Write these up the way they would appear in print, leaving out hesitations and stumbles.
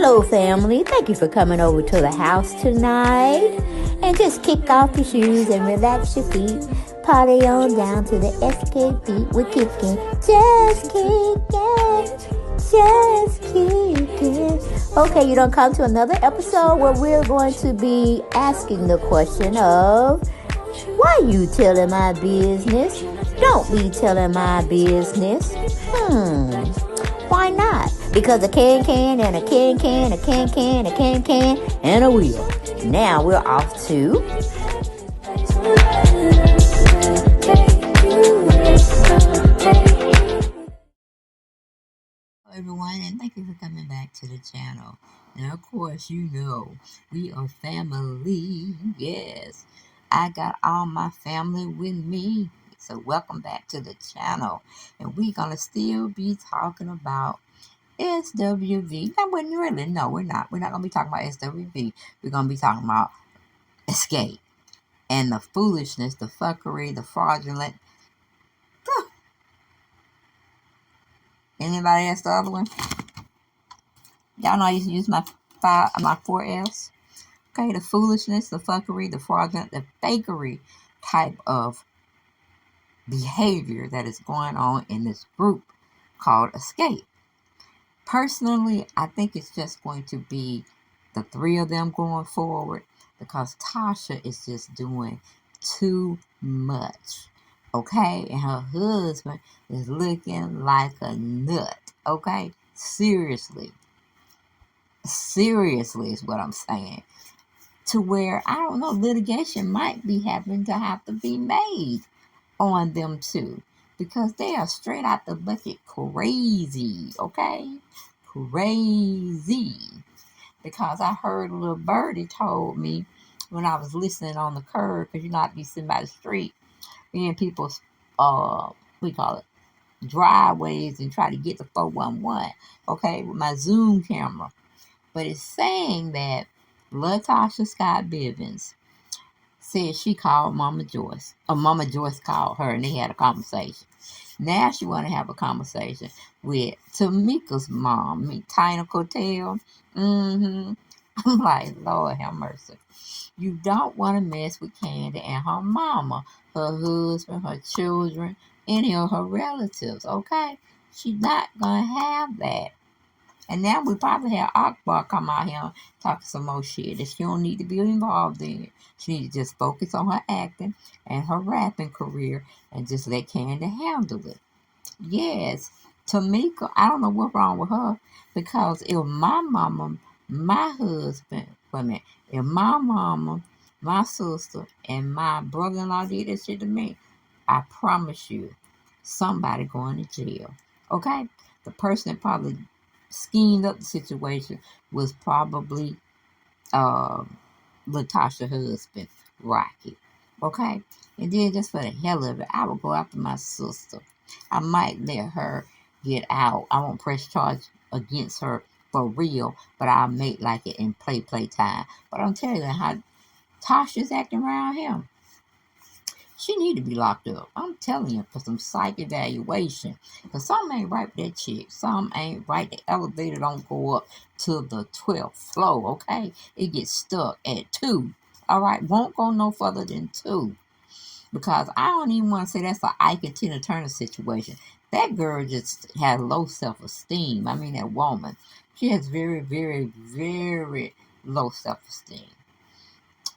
Hello, family. Thank you for coming over to the house tonight. And just kick off your shoes and relax your feet. Party on down to the SK beat. We're kicking. Just kicking. Just kicking. Okay, you don't come to another episode where we're going to be asking the question of, why you telling my business? Don't be telling my business. Why not? Because a can and a can, a can, and a wheel. Now we're off to... Hello everyone, and thank you for coming back to the channel. Now, of course, you know, we are family. Yes, I got all my family with me. So welcome back to the channel. And we're going to still be talking about SWV. Now, when really, no, we're not. We're not going to be talking about SWV. We're going to be talking about escape. And the foolishness, the fuckery, the fraudulent. Anybody else the other one? Y'all know I used to use my 4 F's. Okay, the foolishness, the fuckery, the fraudulent, the fakery type of behavior that is going on in this group called Escape. Personally, I think it's just going to be the 3 of them going forward because Tasha is just doing too much. Okay, and her husband is looking like a nut. Okay, seriously is what I'm saying. To where, I don't know, litigation might be having to have to be made on them too. Because they are straight out the bucket crazy, okay? Crazy. Because I heard a little birdie told me when I was listening on the curb, because you know, I'd be sitting by the street, in people's, we call it, driveways and try to get the 411, okay, with my Zoom camera. But it's saying that LaTasha Scott Bivens said she called Mama Joyce, or Mama Joyce called her, and they had a conversation. Now she want to have a conversation with Tamika's mom, Tina Cotel. I'm like, Lord have mercy. You don't want to mess with Candy and her mama, her husband, her children, any of her relatives, okay? She's not going to have that. And now we probably have Akbar come out here talking some more shit that she don't need to be involved in. She need to just focus on her acting and her rapping career and just let Candy handle it. Yes, Tamika, I don't know what's wrong with her, because if my mama, my husband, if my mama, my sister, and my brother-in-law did that shit to me, I promise you, somebody going to jail. Okay? The person that probably schemed up the situation was probably LaTasha's husband, Rocky. Okay? And then just for the hell of it, I would go after my sister. I might let her get out. I won't press charge against her for real, but I'll make like it in play time. But I'm telling you how Tasha's acting around him. She need to be locked up. I'm telling you, for some psych evaluation. Because something ain't right with that chick. Something ain't right. The elevator don't go up to the 12th floor, okay? It gets stuck at 2. All right? Won't go no further than 2. Because I don't even want to say that's an Ike and Tina Turner situation. That girl just has low self-esteem. I mean, that woman. She has very, very, very low self-esteem.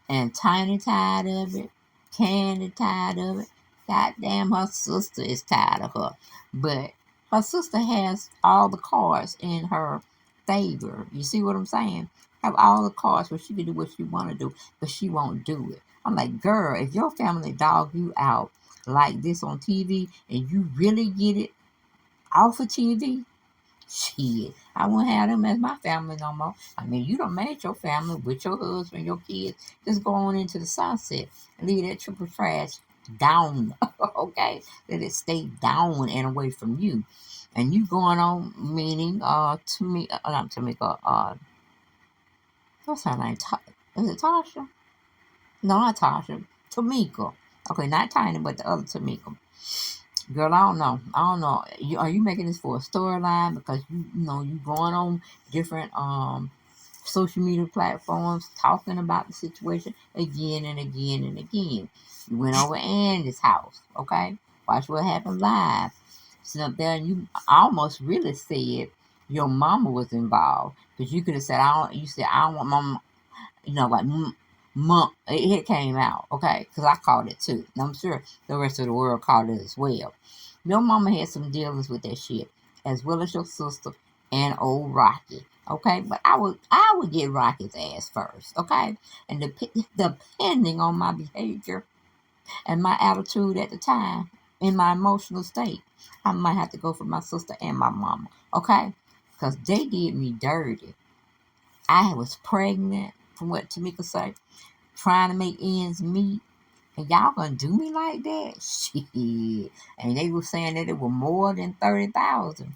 And Tiny tired of it. Candy tired of it. Goddamn, her sister is tired of her. But her sister has all the cards in her favor. You see what I'm saying? Have all the cards where she can do what she want to do, but she won't do it. I'm like, girl, if your family dog you out like this on TV and you really get it off of TV, shit, I won't have them as my family no more. I mean, you done made your family with your husband, your kids. Just go on into the sunset and leave that triple trash down, okay? Let it stay down and away from you. And you going on, meaning, not Tamika, what's her name? Is it Tasha? No, not Tasha. Tamika. Okay, not Tiny, but the other Tamika. Girl, I don't know. I don't know. Are you making this for a storyline? Because you going on different social media platforms talking about the situation again and again and again. You went over Andy's house, okay? Watch what happened live. Sit up there and you almost really said your mama was involved. Because you could have said, I don't want mama, like, mom, it came out, okay? Because I called it too. And I'm sure the rest of the world called it as well. Your mama had some dealings with that shit, as well as your sister and old Rocky. Okay, but I would get Rocky's ass first. Okay, and depending on my behavior and my attitude at the time, in my emotional state, I might have to go for my sister and my mama. Okay, because they did me dirty. I was pregnant, from what Tamika said, trying to make ends meet. And y'all gonna do me like that? Shit. And they were saying that it was more than 30,000.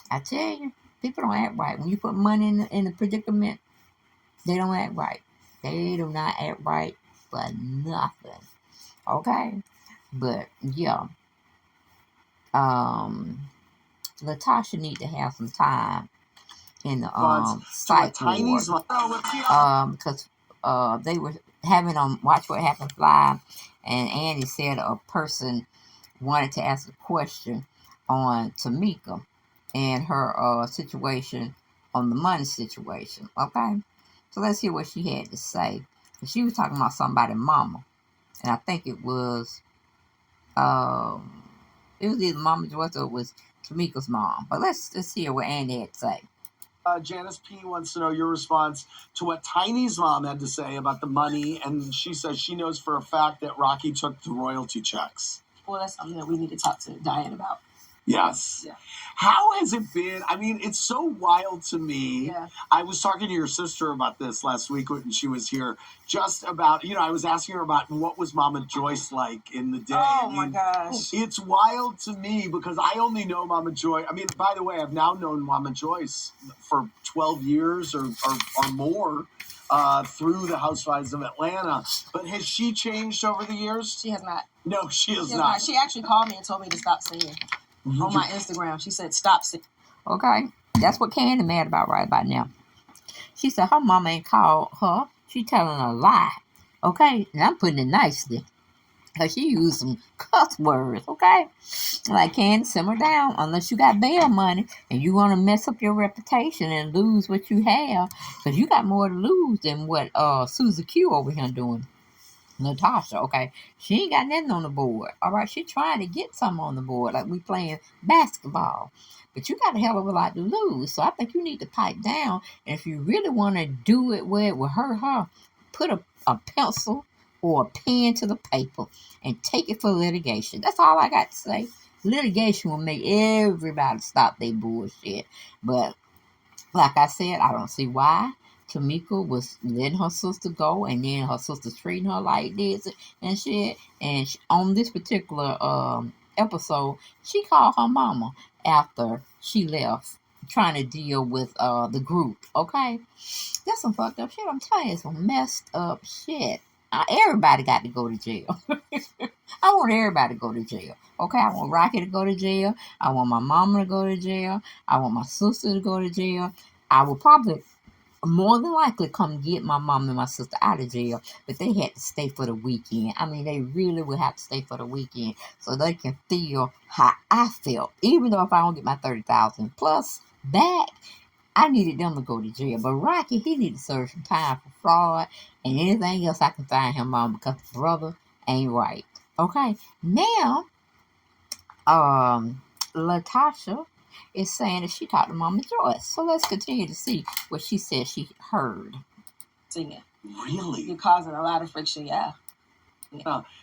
I tell you, people don't act right. When you put money in the predicament, they don't act right. They do not act right for nothing. Okay? But yeah. Um Latasha need to have some time in the psych ward. Because they were having on Watch What Happens Live, and Andy said a person wanted to ask a question on Tamika and her situation on the money situation. Okay, so let's hear what she had to say. She was talking about somebody's mama, and I think it was either Mama Joyce or it was Tamika's mom. But let's hear what Andy had to say. Janice P. wants to know your response to what Tiny's mom had to say about the money, and she says she knows for a fact that Rocky took the royalty checks. Well, that's something that we need to talk to Diane about. Yes. Yeah. How has it been? I mean, it's so wild to me. Yeah. I was talking to your sister about this last week when she was here, just about, I was asking her about what was Mama Joyce like in the day. Oh, my gosh. It's wild to me because I only know Mama Joyce. I mean, by the way, I've now known Mama Joyce for 12 years or more. Through the Housewives of Atlanta. But has she changed over the years? She has not. No, she has not. She actually called me and told me to stop singing. On my Instagram, she said, stop singing. Okay, that's what Candy mad about right about now. She said her mama ain't called her. She telling a lie. Okay, and I'm putting it nicely. Because she used some cuss words, okay? Like, Candy, simmer down. Unless you got bail money and you want to mess up your reputation and lose what you have. Because you got more to lose than what Susie Q over here doing. Natasha, okay, she ain't got nothing on the board. All right, she trying to get something on the board, like we playing basketball. But you got a hell of a lot to lose, so I think you need to pipe down. And if you really want to do it where it will hurt her, put a pencil or a pen to the paper and take it for litigation. That's all I got to say. Litigation will make everybody stop their bullshit. But like I said, I don't see why Tamika was letting her sister go, and then her sister treating her like this and shit. And on this particular episode, she called her mama after she left, trying to deal with the group. Okay, that's some fucked up shit. I'm telling you, some messed up shit. Everybody got to go to jail. I want everybody to go to jail. Okay, I want Rocky to go to jail. I want my mama to go to jail. I want my sister to go to jail. I will probably more than likely come get my mom and my sister out of jail, but they had to stay for the weekend. I mean, they really would have to stay for the weekend so they can feel how I felt. Even though if I don't get my 30,000 plus back, I needed them to go to jail. But Rocky, he needed to serve some time for fraud and anything else I can find him on because brother ain't right. Okay, now, Latasha is saying that she talked to Mama Joyce. So let's continue to see what she said she heard. Singing. Really? You're causing a lot of friction, yeah.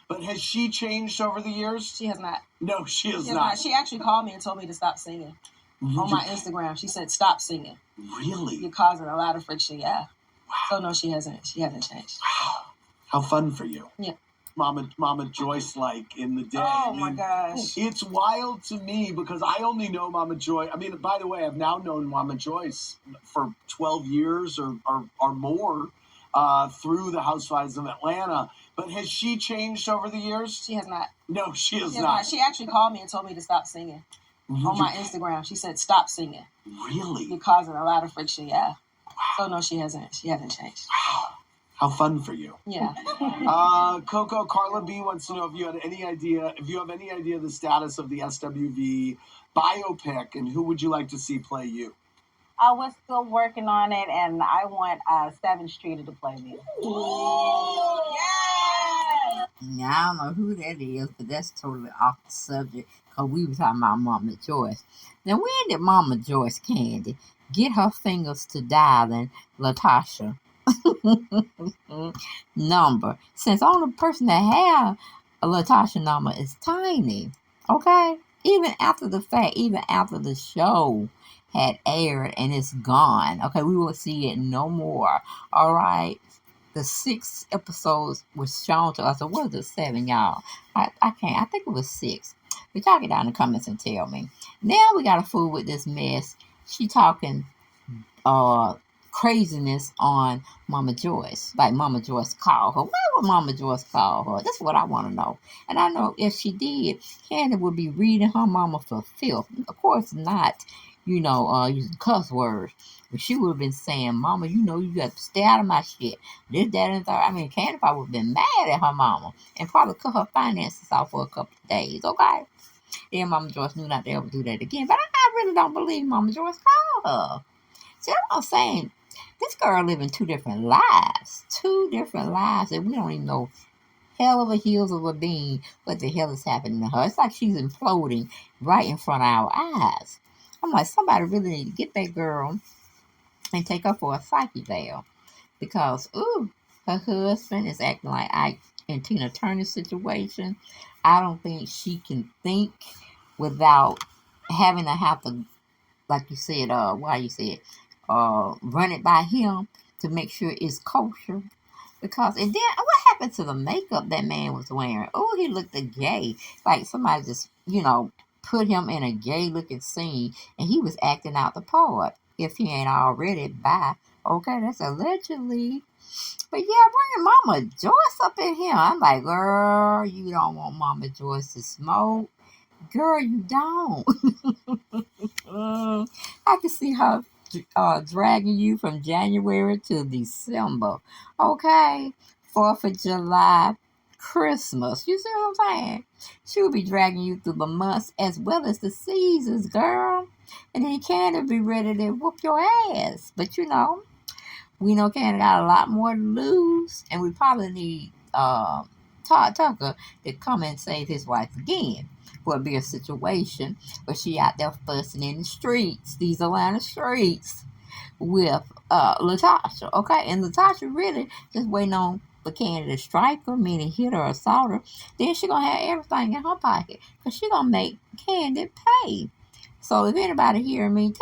But has she changed over the years? She has not. No, she has not. She actually called me and told me to stop singing. On my Instagram, she said, stop singing. Really? You're causing a lot of friction, yeah. Wow. So no, she hasn't changed. Wow. How fun for you. Yeah. Mama Joyce like in the day. Oh, my gosh. It's wild to me because I only know Mama Joyce. I mean, by the way, I've now known Mama Joyce for 12 years or more through the Housewives of Atlanta. But has she changed over the years? She has not. No, she has She has not. not. She actually called me and told me to stop singing on my Instagram. She said, "Stop singing. Really? You're causing a lot of friction." Yeah. So no, she hasn't. She hasn't changed. Wow. How fun for you. Yeah. Coco, Carla B wants to know if you have any idea the status of the SWV biopic, and who would you like to see play you? We're still working on it, and I want 7th Streeter to play me. Ooh, yeah. Now, I don't know who that is, but that's totally off the subject because we were talking about Mama Joyce. Now, when did Mama Joyce Candy get her fingers to dialing Latasha number? Since only person that have a Latasha number is Tiny, okay? Even after the fact, even after the show had aired and it's gone, okay, we will see it no more, all right? The 6 episodes was shown to us, or was it 7, y'all? I can't. I think it was 6. But y'all get down in the comments and tell me. Now we got to fool with this mess. She talking craziness on Mama Joyce. Like Mama Joyce called her. Why would Mama Joyce call her? That's what I want to know. And I know if she did, Candy would be reading her mama for filth. Of course not, using cuss words. But she would have been saying, Mama, you got to stay out of my shit. This, that, and the third. I mean, Candy probably would have been mad at her mama and probably cut her finances off for a couple of days, okay? Then Mama Joyce knew not to ever do that again. But I really don't believe Mama Joyce called her. See, that's what I'm saying. This girl living 2 different lives. 2 different lives that we don't even know hell of a heels of a bean what the hell is happening to her. It's like she's imploding right in front of our eyes. I'm like, somebody really need to get that girl and take her for a psyche veil. Because, her husband is acting like Ike and Tina Turner's situation. I don't think she can think without having to have to, like you said, run it by him to make sure it's kosher. Because, and then what happened to the makeup that man was wearing? Oh, he looked gay. Like somebody just, put him in a gay looking scene and he was acting out the part. If he ain't already bi. Okay, that's allegedly. But yeah, bringing Mama Joyce up in here. I'm like, girl, you don't want Mama Joyce to smoke. Girl, you don't. I can see her dragging you from January to December. Okay? 4th of July, Christmas. You see what I'm saying? She'll be dragging you through the months as well as the seasons, girl. And then Candy be ready to whoop your ass. But we know Candy got a lot more to lose. And we probably need Todd Tucker to come and save his wife again. For a bigger situation where she out there fussing in the streets, these Atlanta streets, with Latasha, okay? And Latasha really just waiting on for Candy to strike her, meaning hit her or assault her. Then she gonna have everything in her pocket because she gonna make Candy pay. So if anybody hearing me,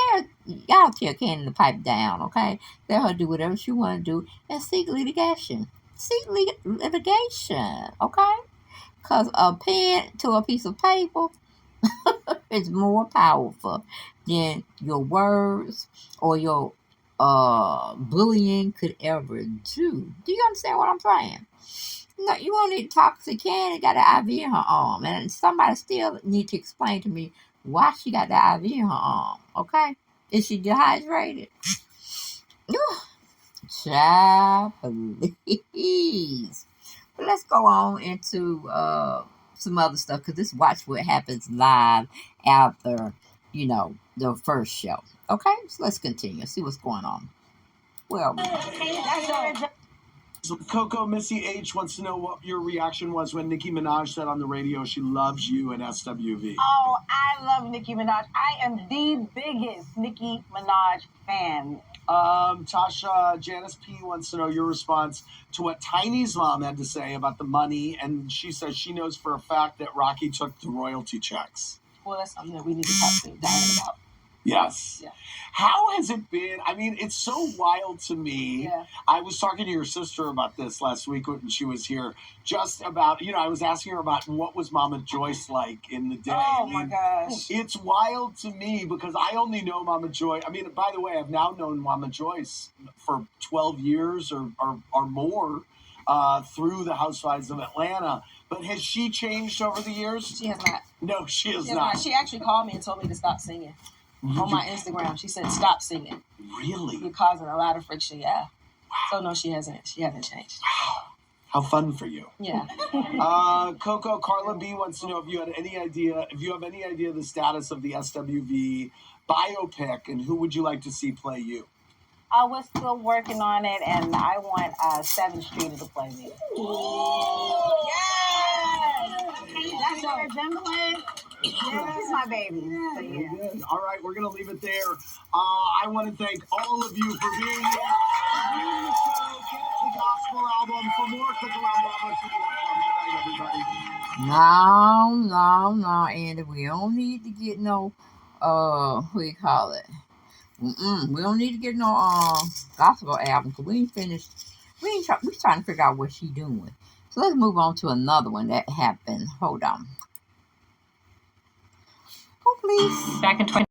y'all tell Candy to pipe down, okay? Let her do whatever she want to do and seek litigation. Okay? Because a pen to a piece of paper is more powerful than your words or your bullying could ever do. Do you understand what I'm saying? No, you won't need toxic Candy got an IV in her arm. And somebody still need to explain to me why she got the IV in her arm. Okay? Is she dehydrated? Child, please. But let's go on into some other stuff because this Watch What Happens live after, the first show. Okay, so let's continue. See what's going on. Well, So Coco Missy H wants to know what your reaction was when Nicki Minaj said on the radio she loves you and SWV. Oh, I love Nicki Minaj. I am the biggest Nicki Minaj fan. Tasha Janice P wants to know your response to what Tiny's mom had to say about the money, and she says she knows for a fact that Rocky took the royalty checks. Well, that's something that we need to talk to Diane about. Yes. Yeah. How has it been? I mean, it's so wild to me. Yeah. I was talking to your sister about this last week when she was here, just about, I was asking her about what was Mama Joyce like in the day. Oh, my gosh. It's wild to me because I only know Mama Joyce. I mean, by the way, I've now known Mama Joyce for 12 years or more. through the Housewives of Atlanta. But has she changed over the years? She has not. No, she has She has not. not. She actually called me and told me to stop singing. On my Instagram, she said, "Stop singing. Really? You're causing a lot of friction." Yeah. So no, she hasn't. She hasn't changed. How fun for you. Yeah. Coco, Carla B wants to know if you have any idea the status of the SWV biopic, and who would you like to see play you? We're still working on it, and I want 7th Street to play me. Yes! That's a resemblance. Yeah, he's my baby. So, Very yeah. good. All right, we're going to leave it there. I want to thank all of you for being here. Viewing the show, get the gospel album. For more, click around bravotv.com. Good night, everybody. No, Andy. We don't need to get no, what do you call it? We don't need to get no gospel album because we ain't finished. We trying to figure out what she doing. So let's move on to another one that happened. Hold on. Oh, please. Back in 20.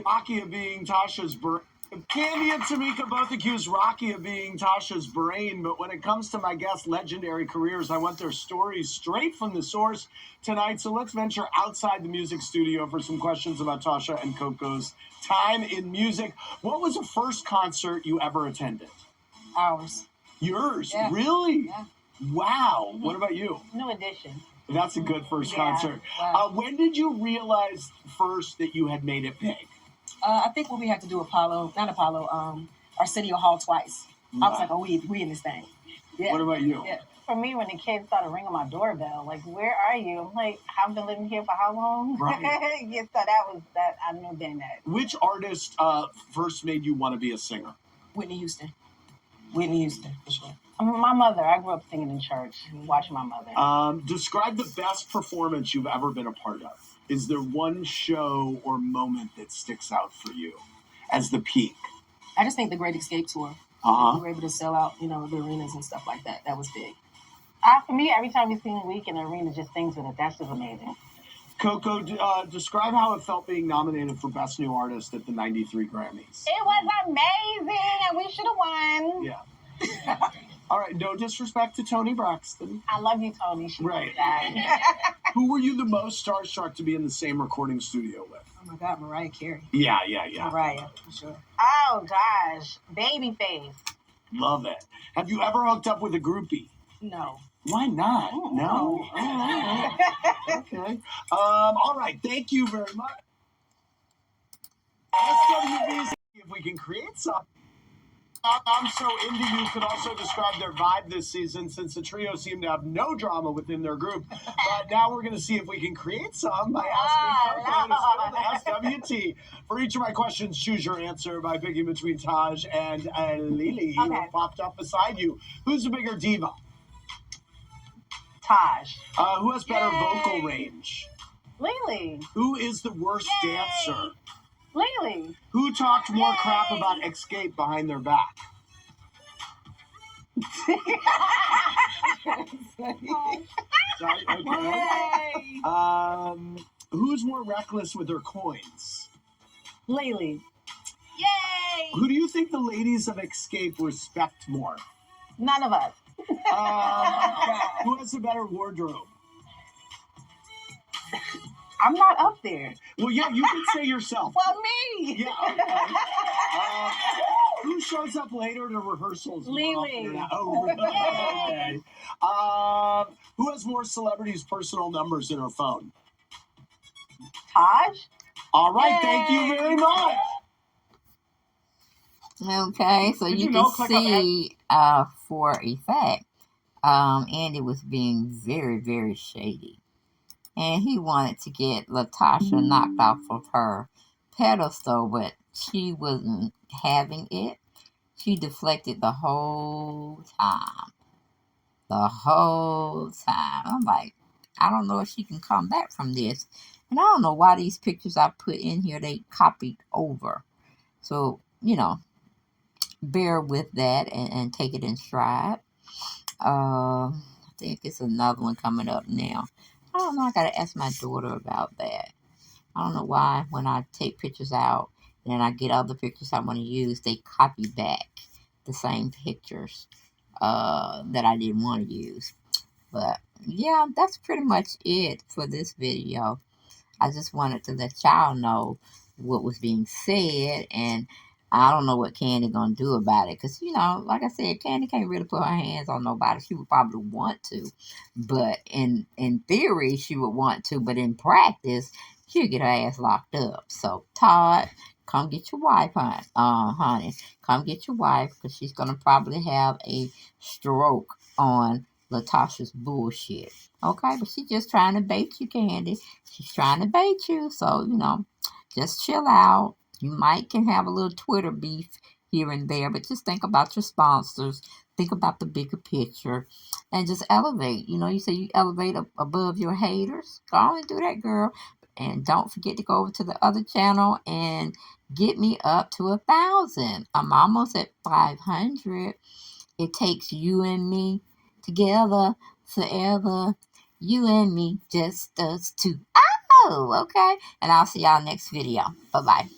Rocky of being Tasha's brain. Candy and Tamika both accuse Rocky of being Tasha's brain, but when it comes to my guests' legendary careers, I want their stories straight from the source tonight. So let's venture outside the music studio for some questions about Tasha and Coco's time in music. What was the first concert you ever attended? Ours. Yours? Yeah. Really? Yeah. Wow. What about you? New Edition. That's a good first Yeah. concert. Wow. When did you realize first that you had made it big? I think when we had to do Arsenio Hall twice. I was like, oh, we in this thing. Yeah. What about you? Yeah. For me, when the kids started ringing my doorbell, like, where are you? I'm like, I've been living here for how long? Right. Yeah, so that was that. I knew then that. Which artist first made you want to be a singer? Whitney Houston. Whitney Houston, for sure. My mother, I grew up singing in church, watching my mother. Describe the best performance you've ever been a part of. Is there one show or moment that sticks out for you as the peak? I just think the Great Escape tour. Uh-huh. We were able to sell out, the arenas and stuff like that. That was big. For me, every time we sing Week in the arena just sings with it. That's just amazing. Coco, describe how it felt being nominated for Best New Artist at the 93 Grammys. It was amazing, and we should have won. Yeah. All right, no disrespect to Toni Braxton. I love you, Tony. She Right. that. Who were you the most starstruck to be in the same recording studio with? Oh my God, Mariah Carey. Yeah. Mariah, for sure. Oh gosh, Babyface. Love it. Have you ever hooked up with a groupie? No. Why not? No. Okay. All right. Thank you very much. SWV, if we can create something. I'm So Into You could also describe their vibe this season, since the trio seemed to have no drama within their group. But now we're going to see if we can create some by asking Coco to spill the SWT. For each of my questions, choose your answer by picking between Taj and Lily, who Okay. popped up beside you. Who's the bigger diva? Taj. Who has better Yay. vocal range? Lily. Who is the worst Yay. dancer? Lily. Who talked more Yay. crap about Escape behind their back? Okay. Who's more reckless with their coins? Lily. Yay! Who do you think the ladies of Escape respect more? None of us. Who has a better wardrobe? I'm not up there. Well, yeah, you can say yourself. Well, me. Yeah, okay. Who shows up later to rehearsals? Lily. Oh, okay. Who has more celebrities' personal numbers in her phone? Taj. All right, Yay. thank you very much. Okay, so Did you you know, can click on see for a fact, Andy was being very, very shady. And he wanted to get Latasha knocked off of her pedestal, but she wasn't having it. She deflected the whole time. I'm like, I don't know if she can come back from this. And I don't know why these pictures I put in here, they copied over. So, bear with that and take it in stride. I think it's another one coming up now. I don't know. I got to ask my daughter about that. I don't know why when I take pictures out and then I get other pictures I want to use, they copy back the same pictures. that I didn't want to use. But yeah, that's pretty much it for this video. I just wanted to let y'all know what was being said, and I don't know what Candy gonna do about it, because like I said, Candy can't really put her hands on nobody. She would probably want to, but in theory she would want to, but in practice she'll get her ass locked up. So Todd, come get your wife, honey. Come get your wife, because she's gonna probably have a stroke on Latasha's bullshit. Okay, but she's just trying to bait you, Candy. She's trying to bait you, so just chill out. You can have a little Twitter beef here and there, but just think about your sponsors. Think about the bigger picture, and just elevate. You say you elevate above your haters. Go on and do that, girl. And don't forget to go over to the other channel and get me up to 1,000. I'm almost at 500. It takes you and me together forever. You and me, just us two. Oh, okay. And I'll see y'all next video. Bye-bye.